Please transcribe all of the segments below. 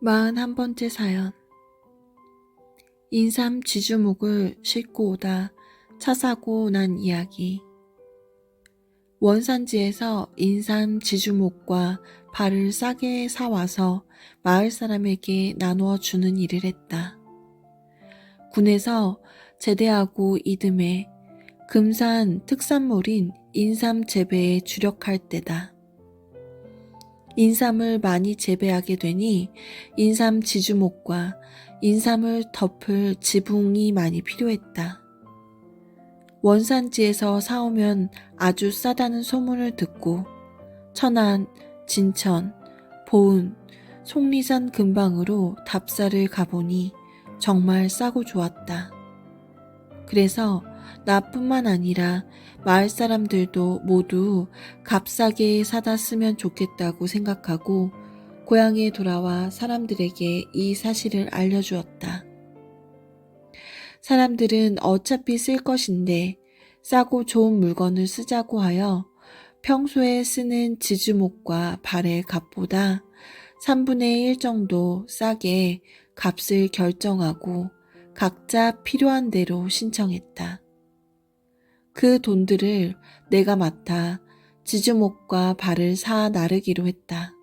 41번째 사연. 인삼 지주목을 싣고 오다 차 사고 난 이야기. 원산지에서 인삼 지주목과 발을 싸게 사와서 마을 사람에게 나누어 주는 일을 했다. 군에서 제대하고 이듬해 금산 특산물인 인삼 재배에 주력할 때다. 인삼을 많이 재배하게 되니 인삼 지주목과 인삼을 덮을 지붕이 많이 필요했다. 원산지에서 사오면 아주 싸다는 소문을 듣고 천안, 진천, 보은, 속리산 근방으로 답사를 가보니 정말 싸고 좋았다. 그래서 나뿐만 아니라 마을 사람들도 모두 값싸게 사다 쓰면 좋겠다고 생각하고 고향에 돌아와 사람들에게 이 사실을 알려주었다. 사람들은 어차피 쓸 것인데 싸고 좋은 물건을 쓰자고 하여 평소에 쓰는 지주목과 발의 값보다 3분의 1 정도 싸게 값을 결정하고 각자 필요한 대로 신청했다. 그 돈들을 내가 맡아 지주목과 발을 사 나르기로 했다.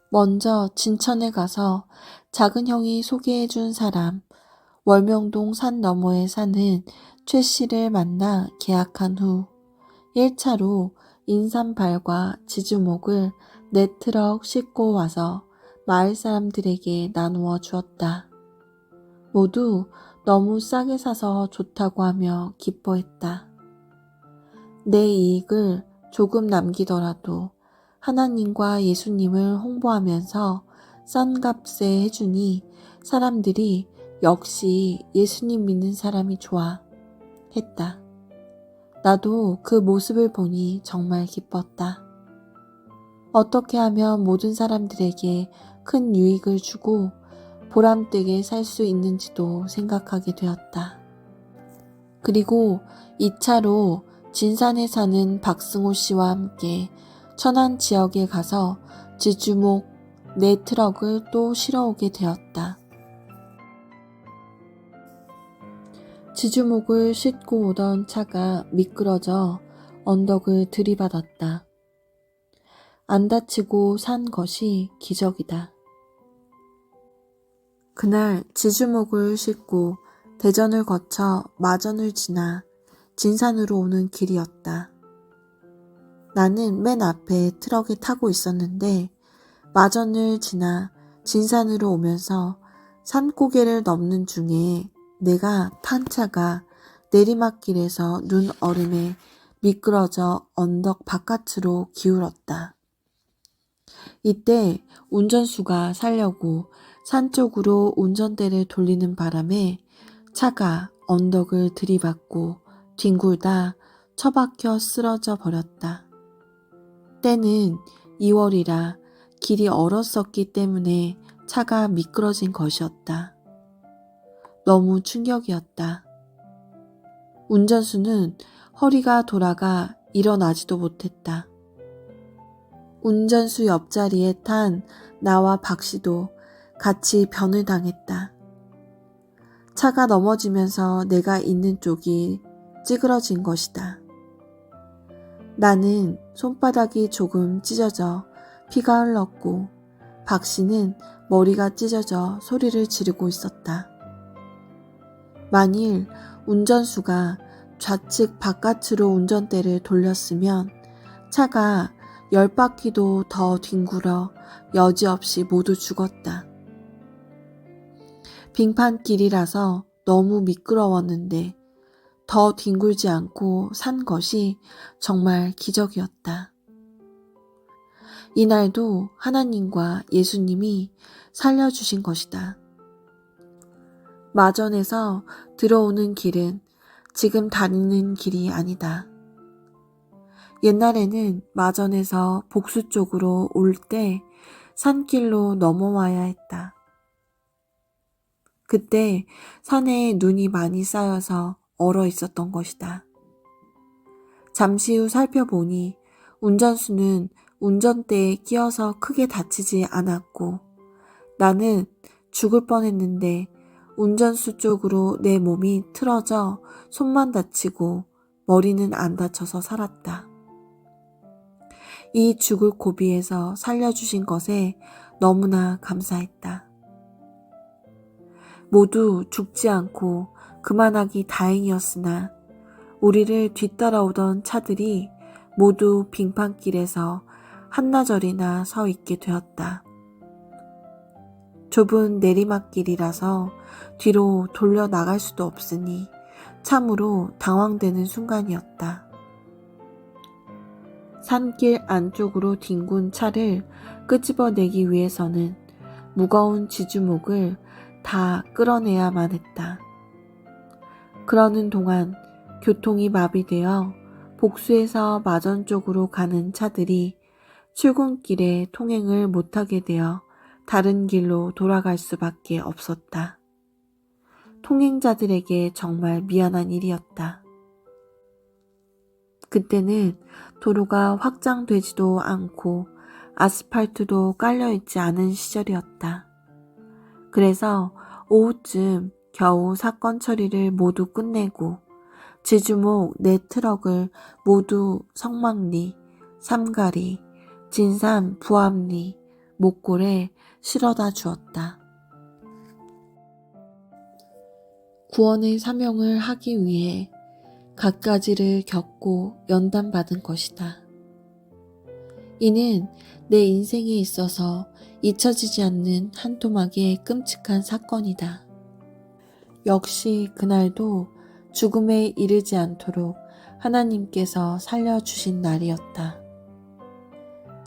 먼저 진천에 가서 작은 형이 소개해준 사람, 월명동 산 너머에 사는 최 씨를 만나 계약한 후 1차로 인삼발과 지주목을 4트럭 싣고 와서 마을 사람들에게 나누어 주었다. 모두 너무 싸게 사서 좋다고 하며 기뻐했다. 내 이익을 조금 남기더라도 하나님과 예수님을 홍보하면서 싼 값에 해주니 사람들이 역시 예수님 믿는 사람이 좋아 했다. 나도 그 모습을 보니 정말 기뻤다. 어떻게 하면 모든 사람들에게 큰 유익을 주고 보람되게 살 수 있는지도 생각하게 되었다. 그리고 2차로 진산에 사는 박승호 씨와 함께 천안 지역에 가서 지주목 4트럭을 또 실어오게 되었다. 지주목을 싣고 오던 차가 미끄러져 언덕을 들이받았다. 안 다치고 산 것이 기적이다. 그날 지주목을 싣고 대전을 거쳐 마전을 지나 진산으로 오는 길이었다. 나는 맨 앞에 트럭에 타고 있었는데 마전을 지나 진산으로 오면서 산고개를 넘는 중에 내가 탄 차가 내리막길에서 눈 얼음에 미끄러져 언덕 바깥으로 기울었다. 이때 운전수가 살려고 산 쪽으로 운전대를 돌리는 바람에 차가 언덕을 들이받고 뒹굴다 처박혀 쓰러져 버렸다. 때는 2월이라 길이 얼었었기 때문에 차가 미끄러진 것이었다. 너무 충격이었다. 운전수는 허리가 돌아가 일어나지도 못했다. 운전수 옆자리에 탄 나와 박 씨도 같이 변을 당했다. 차가 넘어지면서 내가 있는 쪽이 찌그러진 것이다. 나는 손바닥이 조금 찢어져 피가 흘렀고 박 씨는 머리가 찢어져 소리를 지르고 있었다. 만일 운전수가 좌측 바깥으로 운전대를 돌렸으면 차가 10바퀴도 더 뒹굴어 여지없이 모두 죽었다. 빙판길이라서 너무 미끄러웠는데 더 뒹굴지 않고 산 것이 정말 기적이었다. 이날도 하나님과 예수님이 살려주신 것이다. 마전에서 들어오는 길은 지금 다니는 길이 아니다. 옛날에는 마전에서 복수 쪽으로 올 때 산길로 넘어와야 했다. 그때 산에 눈이 많이 쌓여서 얼어 있었던 것이다. 잠시 후 살펴보니 운전수는 운전대에 끼어서 크게 다치지 않았고 나는 죽을 뻔했는데 운전수 쪽으로 내 몸이 틀어져 손만 다치고 머리는 안 다쳐서 살았다. 이 죽을 고비에서 살려주신 것에 너무나 감사했다. 모두 죽지 않고 그만하기 다행이었으나 우리를 뒤따라오던 차들이 모두 빙판길에서 한나절이나 서 있게 되었다. 좁은 내리막길이라서 뒤로 돌려 나갈 수도 없으니 참으로 당황되는 순간이었다. 산길 안쪽으로 뒹군 차를 끄집어내기 위해서는 무거운 지주목을 다 끌어내야만 했다. 그러는 동안 교통이 마비되어 복수에서 마전 쪽으로 가는 차들이 출근길에 통행을 못하게 되어 다른 길로 돌아갈 수밖에 없었다. 통행자들에게 정말 미안한 일이었다. 그때는 도로가 확장되지도 않고 아스팔트도 깔려있지 않은 시절이었다. 그래서 오후쯤 겨우 사건 처리를 모두 끝내고 지주목 4트럭을 모두 성막리, 삼가리, 진산 부암리, 목골에 실어다 주었다. 구원의 사명을 하기 위해 갖가지를 겪고 연단받은 것이다. 이는 내 인생에 있어서 잊혀지지 않는 한 토막의 끔찍한 사건이다. 역시 그날도 죽음에 이르지 않도록 하나님께서 살려주신 날이었다.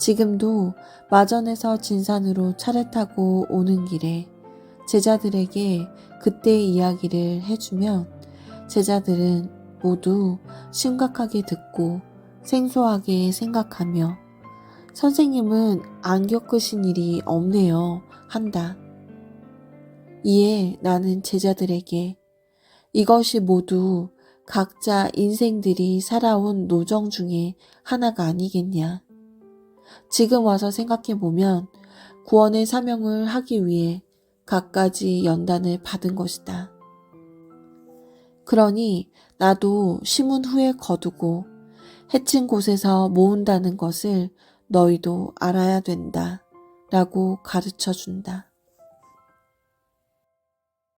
지금도 마전에서 진산으로 차를 타고 오는 길에 제자들에게 그때의 이야기를 해주면 제자들은 모두 심각하게 듣고 생소하게 생각하며 선생님은 안 겪으신 일이 없네요 한다. 이에 나는 제자들에게 이것이 모두 각자 인생들이 살아온 노정 중에 하나가 아니겠냐. 지금 와서 생각해보면 구원의 사명을 하기 위해 갖가지 연단을 받은 것이다. 그러니 나도 심은 후에 거두고 해친 곳에서 모은다는 것을 너희도 알아야 된다 라고 가르쳐 준다.